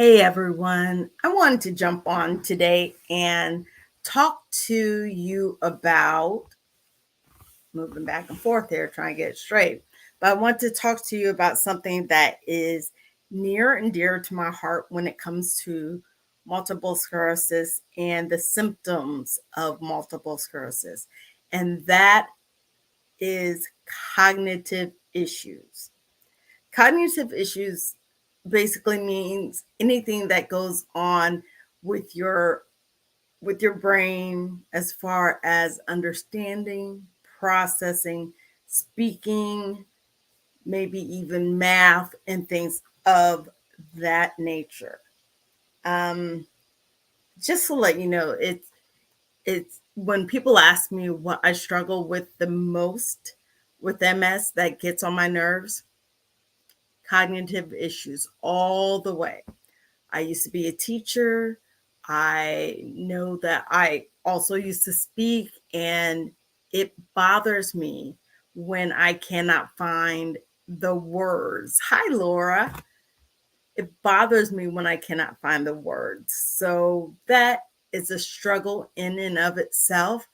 Hey everyone, I wanted to jump on today and talk to you about moving back and forth here, trying to get it straight. But I want to talk to you about something that is near and dear to my heart when it comes to multiple sclerosis and the symptoms of multiple sclerosis, and that is cognitive issues. Cognitive issues basically means anything that goes on with your with your brain as far as understanding, processing, speaking, maybe even math and things of that nature. Um, just to let you know, it's when people ask me what I struggle with the most with MS that gets on my nerves, cognitive issues all the way. I used to be a teacher. I know that I also used to speak, and it bothers me when I cannot find the words. Hi, Laura. It bothers me when I cannot find the words. So that is a struggle in and of itself.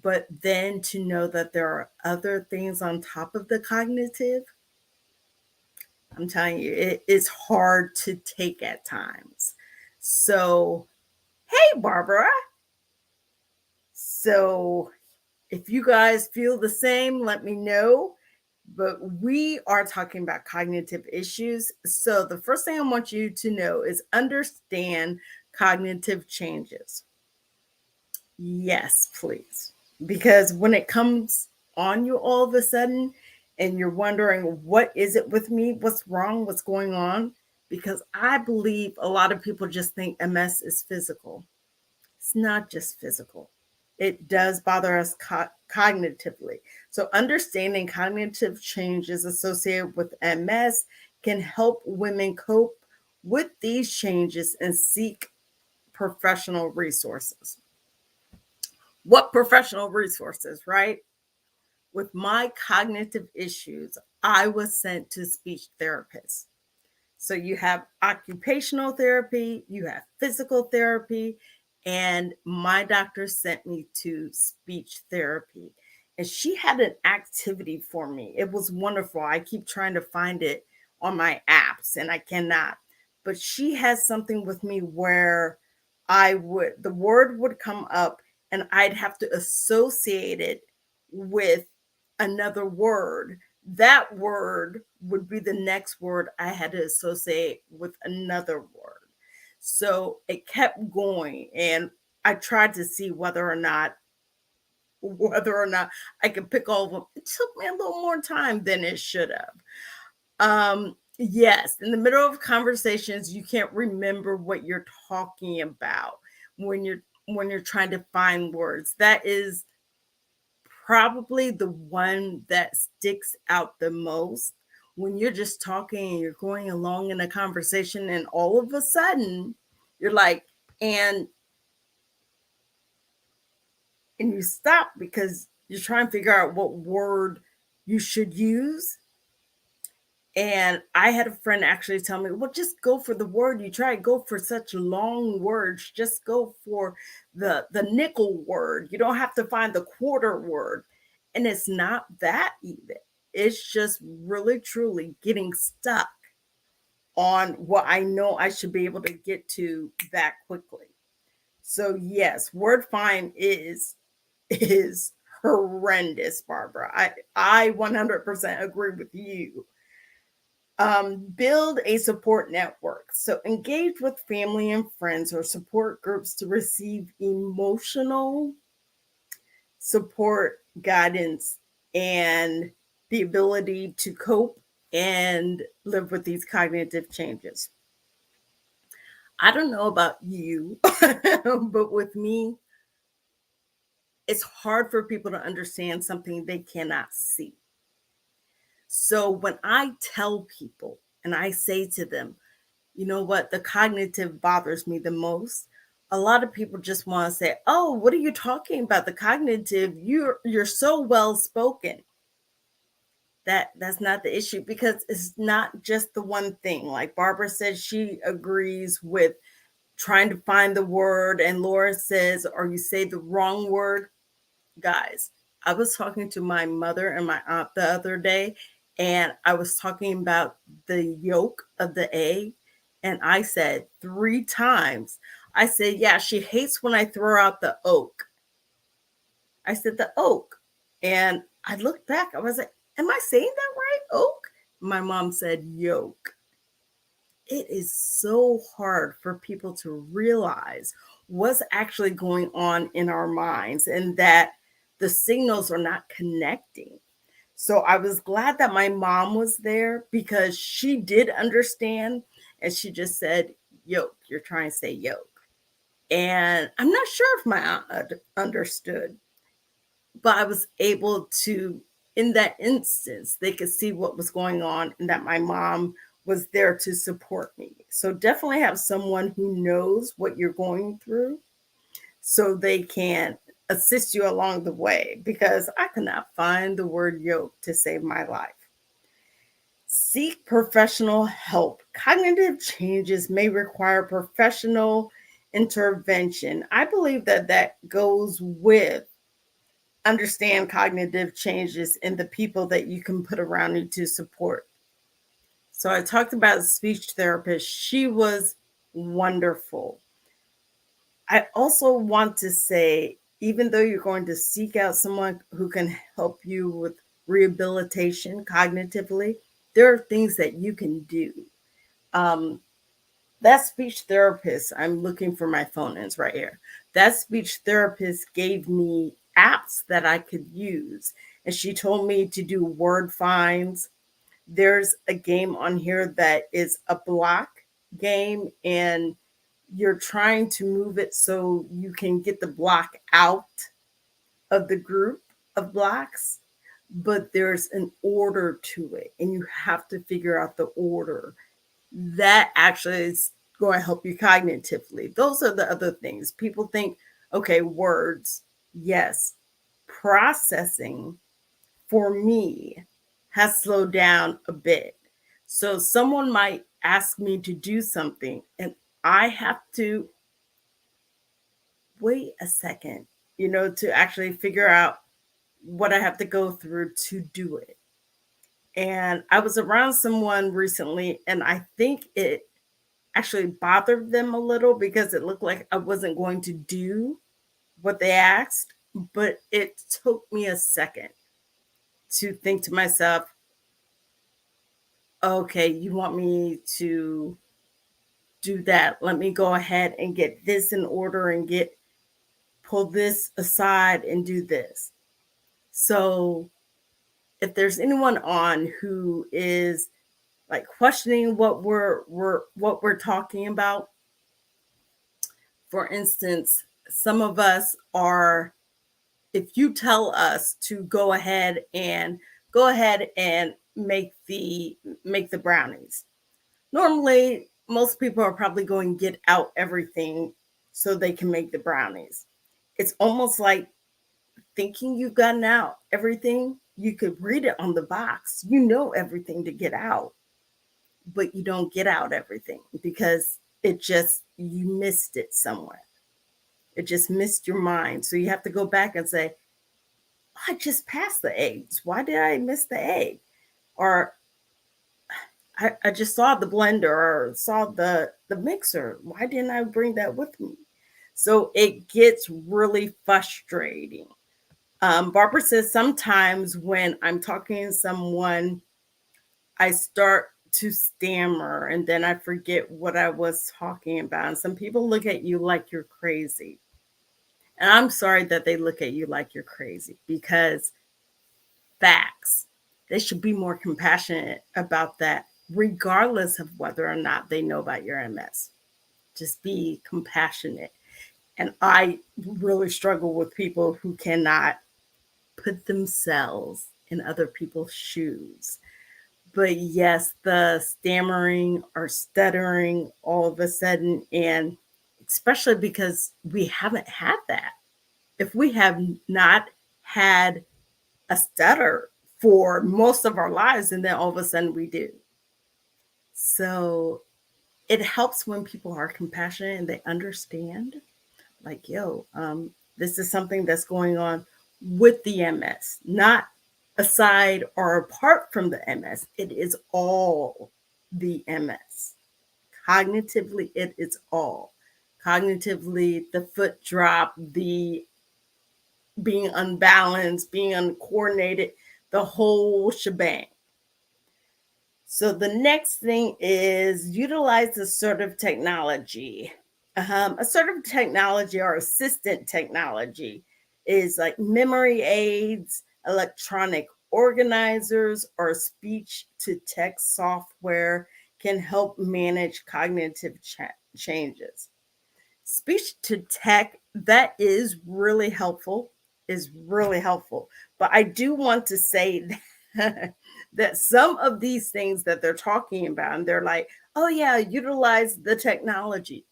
But then to know that there are other things on top of the cognitive, I'm telling you, it is hard to take at times. So, hey, Barbara. So, if you guys feel the same, let me know. But we are talking about cognitive issues. So, the first thing I want you to know is understand cognitive changes. Yes, please. Because when it comes on you all of a sudden and you're wondering, what is it with me? What's wrong? What's going on? Because I believe a lot of people just think MS is physical. It's not just physical, it does bother us cognitively. So, understanding cognitive changes associated with MS can help women cope with these changes and seek professional resources. What professional resources, right? With my cognitive issues, I was sent to speech therapists. So you have occupational therapy, you have physical therapy, and my doctor sent me to speech therapy. And she had an activity for me. It was wonderful. I keep trying to find it on my apps and I cannot. But she has something with me where the word would come up and I'd have to associate it with another word. That word would be the next word I had to associate with another word. So it kept going, and I tried to see whether or not I could pick all of them. It took me a little more time than it should have. Yes, in the middle of conversations, you can't remember what you're talking about when you're trying to find words. That is probably the one that sticks out the most when you're just talking and you're going along in a conversation and all of a sudden you're like and and you stop because you're trying to figure out what word you should use. And I had a friend actually tell me, well, just go for the word. You try to go for such long words. Just go for the nickel word. You don't have to find the quarter word. And it's not that even. It's just really truly getting stuck on what I know I should be able to get to that quickly. So yes, word find is horrendous, Barbara. I 100% agree with you. Build a support network. So engage with family and friends or support groups to receive emotional support, guidance, and the ability to cope and live with these cognitive changes. I don't know about you, but with me, it's hard for people to understand something they cannot see. So when I tell people and I say to them, you know what, the cognitive bothers me the most, a lot of people just want to say, oh, what are you talking about? The cognitive, you're so well spoken. that's not the issue because it's not just the one thing. Like Barbara says, she agrees with trying to find the word, and Laura says, or you say the wrong word. Guys, I was talking to my mother and my aunt the other day, and I was talking about the yolk of the egg, and I said 3 times. I said, yeah, she hates when I throw out the oak. I said the oak. And I looked back, I was like, am I saying that right? Oak? My mom said yolk. It is so hard for people to realize what's actually going on in our minds and that the signals are not connecting. So I was glad that my mom was there because she did understand and she just said, yolk, you're trying to say yolk. And I'm not sure if my aunt understood, but I was able to, in that instance, they could see what was going on and that my mom was there to support me. So definitely have someone who knows what you're going through so they can assist you along the way because I could not find the word yoke to save my life. Seek professional help. Cognitive changes may require professional intervention. I believe that that goes with understand cognitive changes in the people that you can put around you to support. So I talked about a speech therapist. She was wonderful. I also want to say, even though you're going to seek out someone who can help you with rehabilitation cognitively, there are things that you can do. Um, that speech therapist, I'm looking for my phone, it's right here. That speech therapist gave me apps that I could use. And she told me to do word finds. There's a game on here that is a block game, and you're trying to move it so you can get the block out of the group of blocks, but there's an order to it, and you have to figure out the order. That actually is going to help you cognitively. Those are the other things. People think, okay, words, yes. Processing for me has slowed down a bit. So someone might ask me to do something and I have to wait a second, to actually figure out what I have to go through to do it. And I was around someone recently and I think it actually bothered them a little because it looked like I wasn't going to do what they asked, but it took me a second to think to myself, okay, you want me to do that. Let me go ahead and get this in order and pull this aside and do this. So if there's anyone on who is like questioning what we're talking about, for instance, some of us are, if you tell us to go ahead and make the brownies. Normally, most people are probably going to get out everything so they can make the brownies. It's almost like thinking you've gotten out everything. You could read it on the box. You know everything to get out, but you don't get out everything because you missed it somewhere. It just missed your mind. So you have to go back and say, I just passed the eggs. Why did I miss the egg? Or I just saw the blender or saw the mixer. Why didn't I bring that with me? So it gets really frustrating. Barbara says sometimes when I'm talking to someone, I start to stammer and then I forget what I was talking about. And some people look at you like you're crazy. And I'm sorry that they look at you like you're crazy because facts. They should be more compassionate about that, regardless of whether or not they know about your MS. Just be compassionate. And I really struggle with people who cannot put themselves in other people's shoes. But yes, the stammering or stuttering all of a sudden, and especially because we haven't had that. If we have not had a stutter for most of our lives, and then all of a sudden we do. So it helps when people are compassionate and they understand, like, yo, this is something that's going on with the MS, not aside or apart from the MS. It is all the MS. Cognitively, it is all. Cognitively, the foot drop, the being unbalanced, being uncoordinated, the whole shebang. So the next thing is utilize assertive technology. Assertive technology or assistant technology is like memory aids, electronic organizers, or speech to text software can help manage cognitive changes. Speech to tech, that is really helpful, is really helpful. But I do want to say that, that some of these things that they're talking about, and they're like, oh yeah, utilize the technology.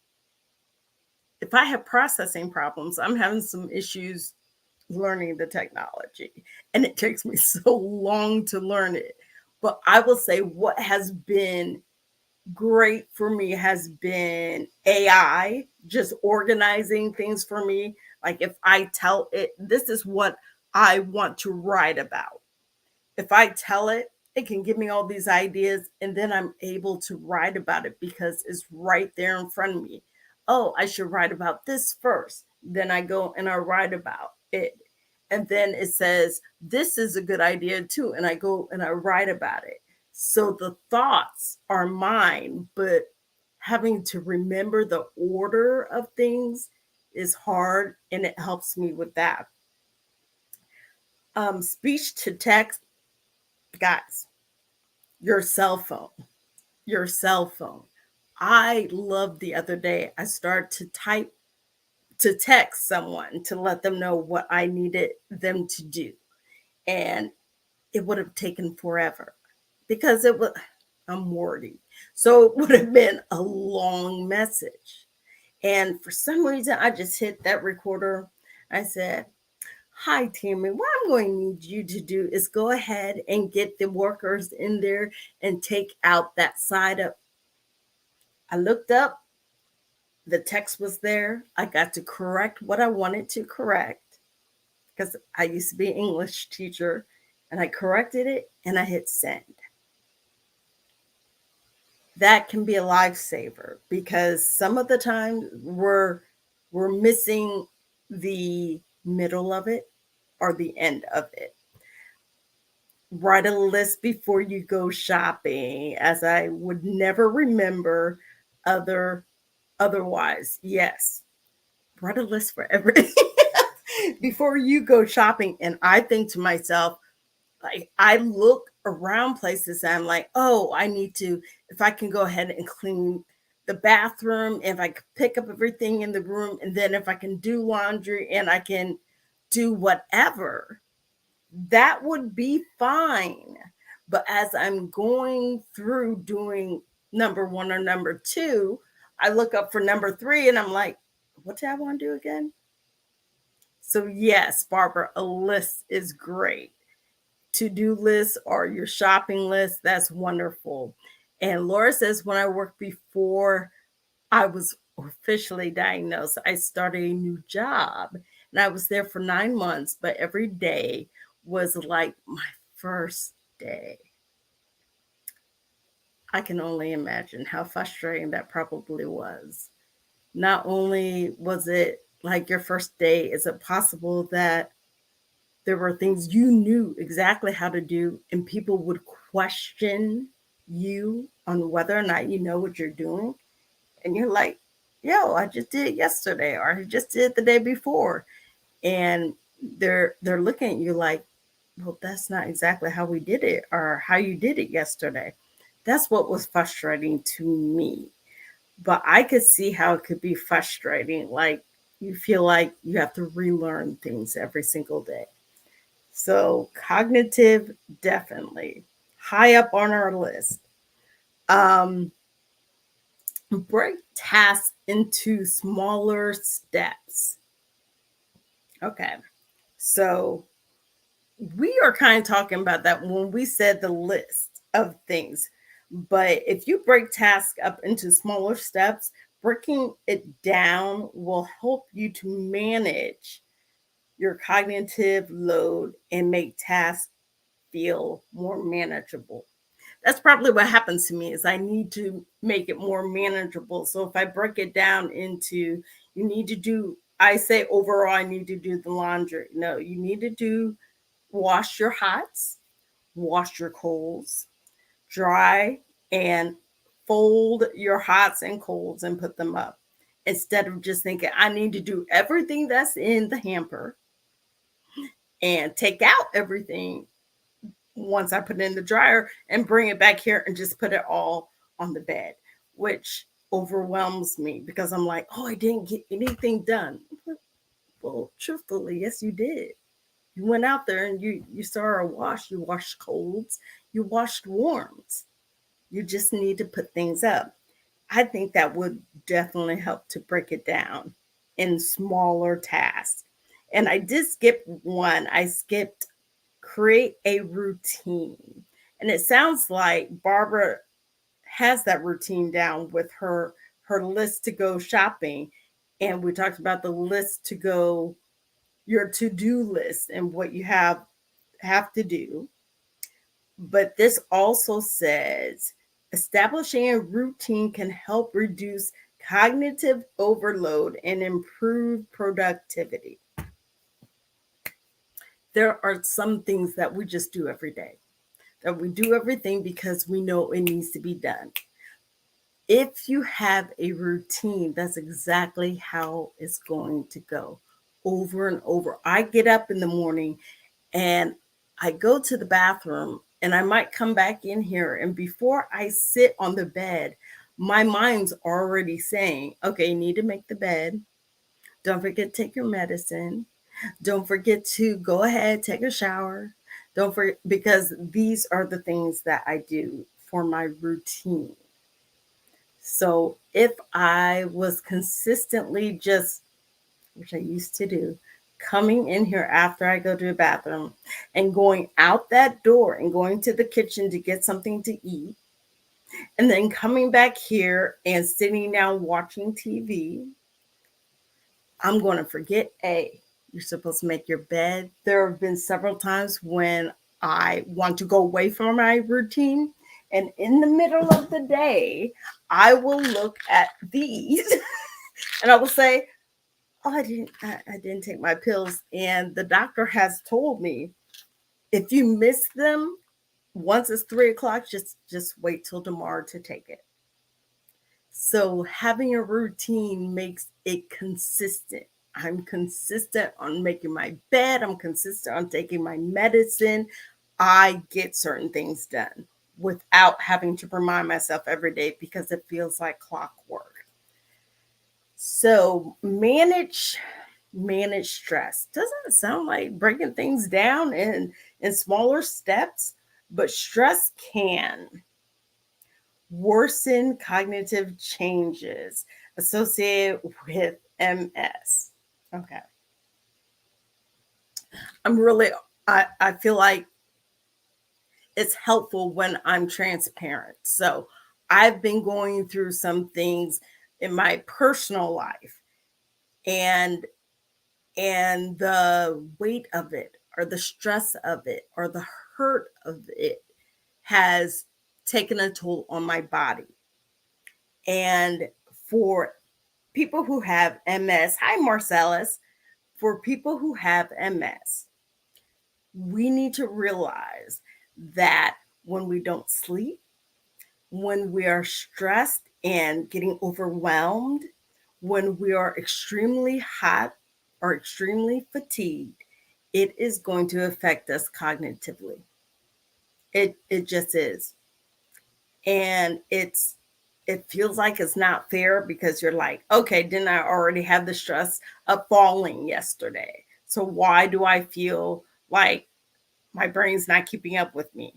If I have processing problems, I'm having some issues learning the technology, and it takes me so long to learn it. But I will say what has been great for me has been AI, just organizing things for me. Like if I tell it, this is what I want to write about. If I tell it, it can give me all these ideas, and then I'm able to write about it because it's right there in front of me. Oh, I should write about this first. Then I go and I write about it. And then it says, this is a good idea too. And I go and I write about it. So the thoughts are mine, but having to remember the order of things is hard, and it helps me with that. Speech to text, guys, your cell phone, your cell phone. I love the other day, I started to type to text someone to let them know what I needed them to do. And it would have taken forever because I'm wordy. So it would have been a long message. And for some reason, I just hit that recorder. I said, hi, Tammy. What I'm going to need you to do is go ahead and get the workers in there and take out that side up. I looked up, the text was there. I got to correct what I wanted to correct because I used to be an English teacher, and I corrected it and I hit send. That can be a lifesaver because some of the time we're missing the middle of it or the end of it. Write a list before you go shopping, as I would never remember otherwise. Yes, write a list for everything before you go shopping. And I think to myself, like, I look around places and I'm like, oh, I need to, if I can go ahead and clean the bathroom, if I could pick up everything in the room, and then if I can do laundry and I can do whatever, that would be fine. But as I'm going through doing number one or number two, I look up for number three and I'm like, what did I want to do again? So, yes, Barbara, a list is great. To-do list or your shopping list, that's wonderful. And Laura says, when I worked before I was officially diagnosed, I started a new job and I was there for 9 months, but every day was like my first day. I can only imagine how frustrating that probably was. Not only was it like your first day, is it possible that there were things you knew exactly how to do and people would question you on whether or not you know what you're doing? And you're like, yo, I just did it yesterday, or I just did it the day before. And they're looking at you like, well, that's not exactly how we did it or how you did it yesterday. That's what was frustrating to me. But I could see how it could be frustrating. Like, you feel like you have to relearn things every single day. So cognitive, definitely high up on our list. Um, Break tasks into smaller steps. Okay. So we are kind of talking about that when we said the list of things. But if you break tasks up into smaller steps, breaking it down will help you to manage your cognitive load and make tasks feel more manageable. That's probably what happens to me is I need to make it more manageable. So if I break it down into you need to do I say overall I need to do the laundry. No, you need to do wash your hots, wash your colds, dry and fold your hots and colds and put them up. Instead of just thinking I need to do everything that's in the hamper and take out everything once I put it in the dryer and bring it back here and just put it all on the bed, which overwhelms me because I'm like, oh, I didn't get anything done. Well, truthfully, yes, you did. You went out there and you saw a wash, you washed colds, you washed warms. You just need to put things up. I think that would definitely help to break it down in smaller tasks. And I did skip one. I skipped create a routine. And it sounds like Barbara has that routine down with her list to go shopping. And we talked about the list to go, your to-do list and what you have to do. But this also says establishing a routine can help reduce cognitive overload and improve productivity. There are some things that we just do every day, that we do everything because we know it needs to be done. If you have a routine, that's exactly how it's going to go over and over. I get up in the morning and I go to the bathroom and I might come back in here. And before I sit on the bed, my mind's already saying, okay, you need to make the bed. Don't forget to take your medicine. Don't forget to go ahead, take a shower. Don't forget, because these are the things that I do for my routine. So if I was consistently just, which I used to do, coming in here after I go to the bathroom and going out that door and going to the kitchen to get something to eat, and then coming back here and sitting down watching TV, I'm going to forget A, you're supposed to make your bed. There have been several times when I want to go away from my routine. And in the middle of the day, I will look at these and I will say, oh, I didn't take my pills. And the doctor has told me if you miss them, once it's 3 o'clock, just wait till tomorrow to take it. So having a routine makes it consistent. I'm consistent on making my bed. I'm consistent on taking my medicine. I get certain things done without having to remind myself every day because it feels like clockwork. So manage stress. Doesn't it sound like breaking things down in smaller steps? But stress can worsen cognitive changes associated with MS. Okay. I'm really, I feel like it's helpful when I'm transparent. So I've been going through some things in my personal life and the weight of it or the stress of it or the hurt of it has taken a toll on my body. And for people who have MS, hi Marcellus, for people who have MS, we need to realize that when we don't sleep, when we are stressed and getting overwhelmed, when we are extremely hot or extremely fatigued, it is going to affect us cognitively. It just is. And it feels like it's not fair because you're like, okay, didn't I already have the stress of falling yesterday? So why do I feel like my brain's not keeping up with me?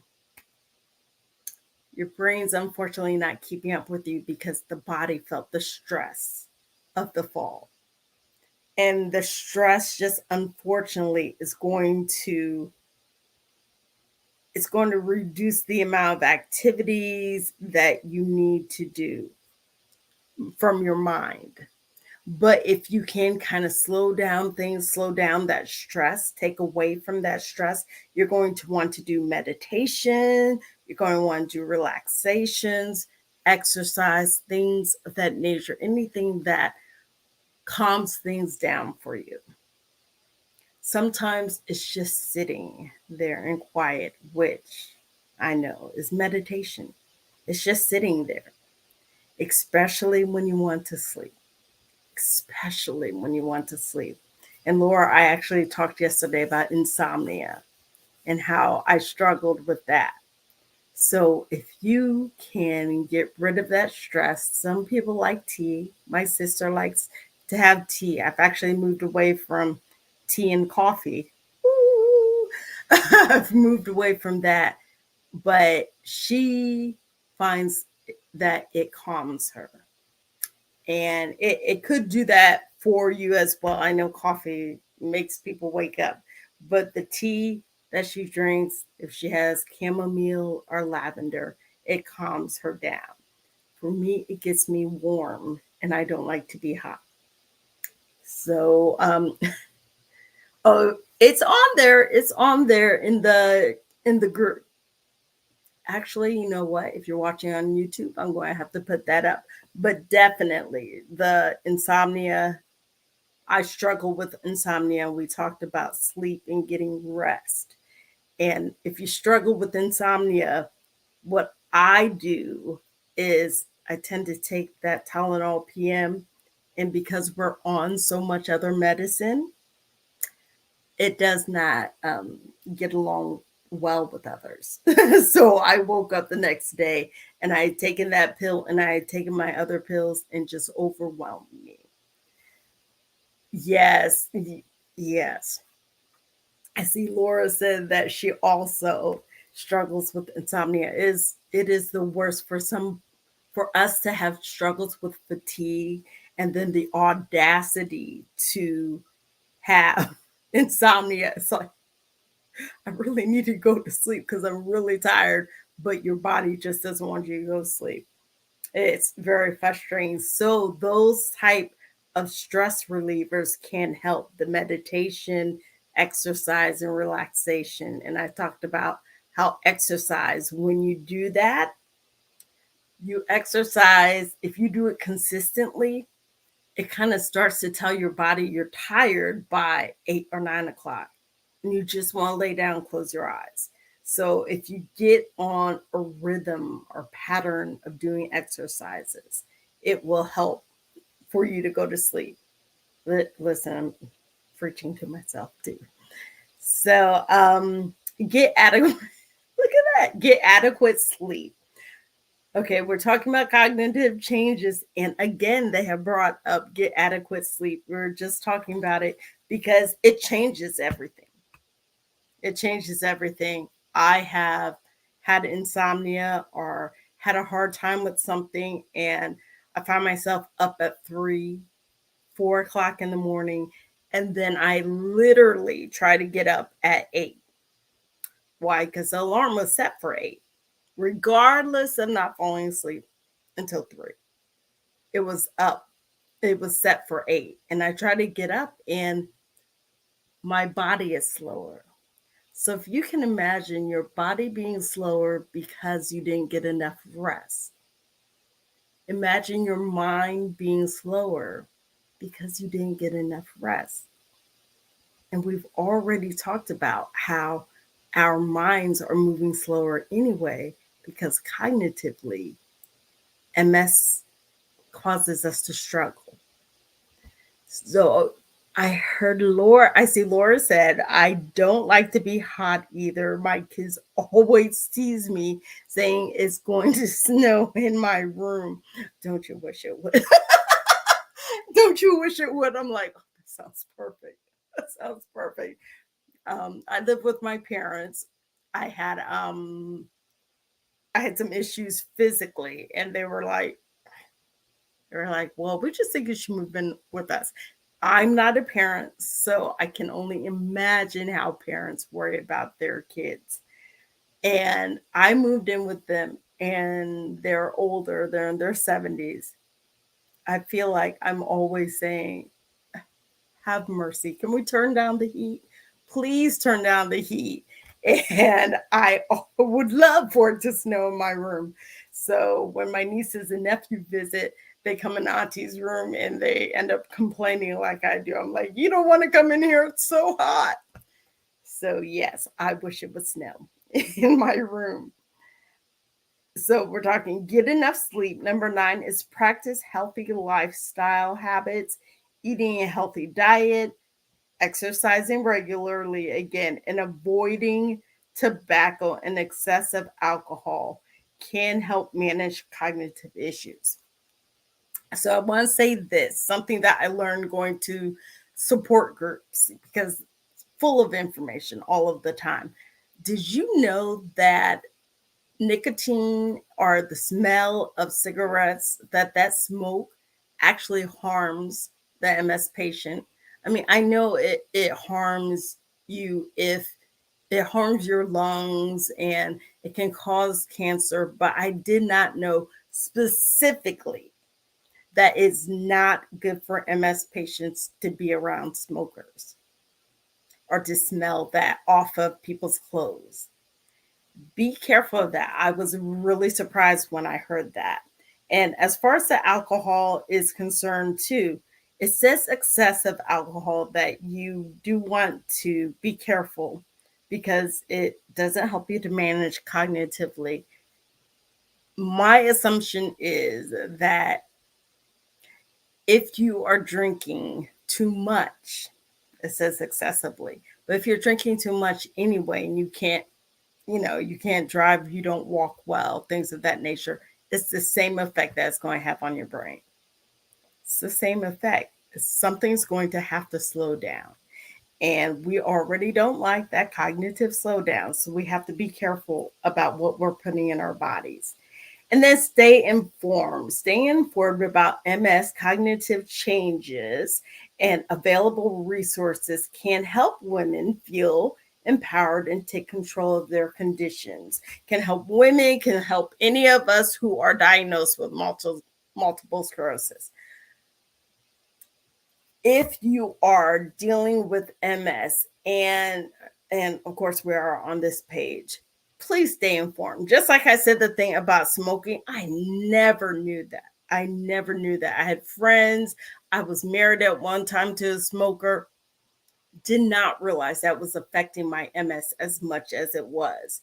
Your brain's unfortunately not keeping up with you because the body felt the stress of the fall. And the stress just unfortunately is going to It's going to reduce the amount of activities that you need to do from your mind. But if you can kind of slow down things, slow down that stress, take away from that stress, you're going to want to do meditation, you're going to want to do relaxations, exercise, things of that nature, anything that calms things down for you. Sometimes it's just sitting there in quiet, which I know is meditation. It's just sitting there, especially when you want to sleep. Especially when you want to sleep. And Laura, I actually talked yesterday about insomnia and how I struggled with that. So if you can get rid of that stress, some people like tea. My sister likes to have tea. I've actually moved away from tea and coffee. Ooh. I've moved away from that, but she finds that it calms her. And it could do that for you as well. I know coffee makes people wake up, but the tea that she drinks, if she has chamomile or lavender, it calms her down. For me, it gets me warm, and I don't like to be hot. So, oh, it's on there. It's on there in the group. Actually, you know what? If you're watching on YouTube, I'm going to have to put that up. But definitely the insomnia, I struggle with insomnia. We talked about sleep and getting rest. And if you struggle with insomnia, what I do is I tend to take that Tylenol PM. And because we're on so much other medicine, it does not get along well with others. So I woke up the next day and I had taken that pill and I had taken my other pills and just overwhelmed me. Yes, yes. I see Laura said that she also struggles with insomnia. It is the worst for some for us to have struggles with fatigue and then the audacity to have insomnia. It's like I really need to go to sleep because I'm really tired, but your body just doesn't want you to go to sleep. It's very frustrating. So those type of stress relievers can help the meditation, exercise, and relaxation. And I talked about how exercise, when you do that, you exercise, if you do it consistently, it kind of starts to tell your body you're tired by 8 or 9 o'clock and you just want to lay down, close your eyes. So if you get on a rhythm or pattern of doing exercises, it will help for you to go to sleep. Listen, I'm preaching to myself too. So get adequate. Look at that. Get adequate sleep. Okay, we're talking about cognitive changes. And again, they have brought up get adequate sleep. We're just talking about it because it changes everything. It changes everything. I have had insomnia or had a hard time with something, and I find myself up at 3, 4 o'clock in the morning. And then I literally try to get up at 8. Why? Because the alarm was set for 8, regardless of not falling asleep until 3. It was up. It was set for 8. And I try to get up, and my body is slower. So if you can imagine your body being slower because you didn't get enough rest, imagine your mind being slower because you didn't get enough rest. And we've already talked about how our minds are moving slower anyway because cognitively, MS causes us to struggle. So I heard Laura, I see Laura said, I don't like to be hot either. My kids always tease me saying it's going to snow in my room. Don't you wish it would? Don't you wish it would? I'm like, oh, that sounds perfect. That sounds perfect. I live with my parents. I had um I had some issues physically, and they were like, well, we just think you should move in with us. I'm not a parent, so I can only imagine how parents worry about their kids. And I moved in with them, and they're older, they're in their 70s. I feel like I'm always saying, have mercy. Can we turn down the heat? Please turn down the heat. And I would love for it to snow in my room. So when my nieces and nephew visit, they come in Auntie's room and they end up complaining like I do. I'm like, you don't want to come in here. It's so hot. So, yes, I wish it would snow in my room. So, we're talking get enough sleep. Number 9 is practice healthy lifestyle habits, eating a healthy diet, exercising regularly again, and avoiding tobacco and excessive alcohol can help manage cognitive issues. So I want to say this, something that I learned going to support groups because it's full of information all of the time. Did you know that nicotine or the smell of cigarettes, that smoke actually harms the MS patient? I mean, I know it harms you if it harms your lungs and it can cause cancer, but I did not know specifically that it's not good for MS patients to be around smokers or to smell that off of people's clothes. Be careful of that. I was really surprised when I heard that. And as far as the alcohol is concerned, too, it says excessive alcohol that you do want to be careful because it doesn't help you to manage cognitively. My assumption is that if you are drinking too much, it says excessively, but if you're drinking too much anyway and you can't, you can't drive, you don't walk well, things of that nature, it's the same effect that it's going to have on your brain. It's the same effect. Something's going to have to slow down. And we already don't like that cognitive slowdown. So we have to be careful about what we're putting in our bodies. And then stay informed. Stay informed about MS cognitive changes and available resources can help women feel empowered and take control of their conditions. Can help women, can help any of us who are diagnosed with multiple sclerosis. If you are dealing with MS and of course we are on this page, please stay informed. Just like I said, the thing about smoking, I never knew that. I never knew that. I had friends. I was married at one time to a smoker. Did not realize that was affecting my MS as much as it was.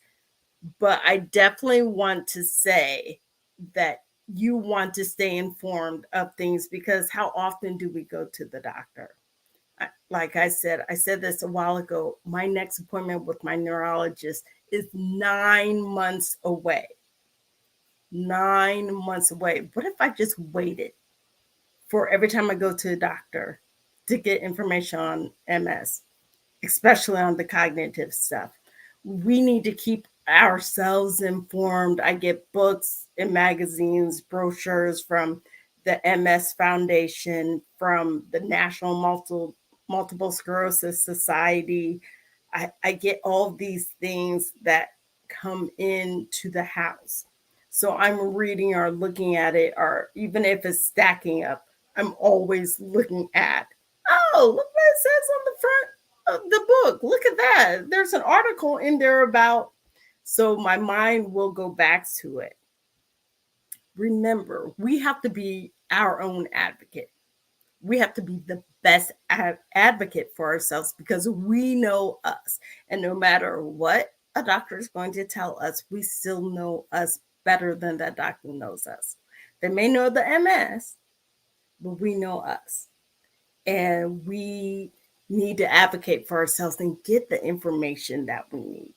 But I definitely want to say that you want to stay informed of things because how often do we go to the doctor? Like I said this a while ago, my next appointment with my neurologist is 9 months away. 9 months away. What if I just waited for every time I go to a doctor to get information on MS, especially on the cognitive stuff? We need to keep ourselves informed. I get books and magazines, brochures from the MS Foundation, from the National Multiple Sclerosis Society. I get all these things that come into the house. So I'm reading or looking at it, or even if it's stacking up, I'm always looking at, oh, look what it says on the front of the book. Look at that. There's an article in there about, so my mind will go back to it. Remember, we have to be our own advocate. We have to be the best advocate for ourselves because we know us. And no matter what a doctor is going to tell us, we still know us better than that doctor knows us. They may know the MS, but we know us. And we need to advocate for ourselves and get the information that we need.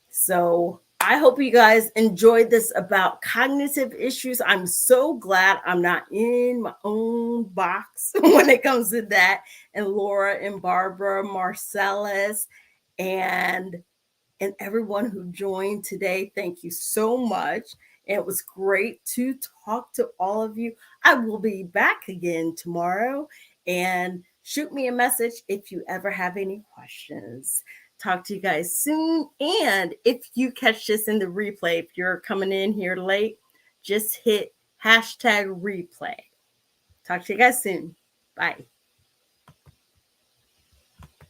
So I hope you guys enjoyed this about cognitive issues. I'm so glad I'm not in my own box when it comes to that. And Laura and Barbara, Marcellus, and everyone who joined today, thank you so much. It was great to talk to all of you. I will be back again tomorrow, and shoot me a message if you ever have any questions. Talk to you guys soon. And if you catch this in the replay, if you're coming in here late, just hit hashtag replay. Talk to you guys soon. Bye.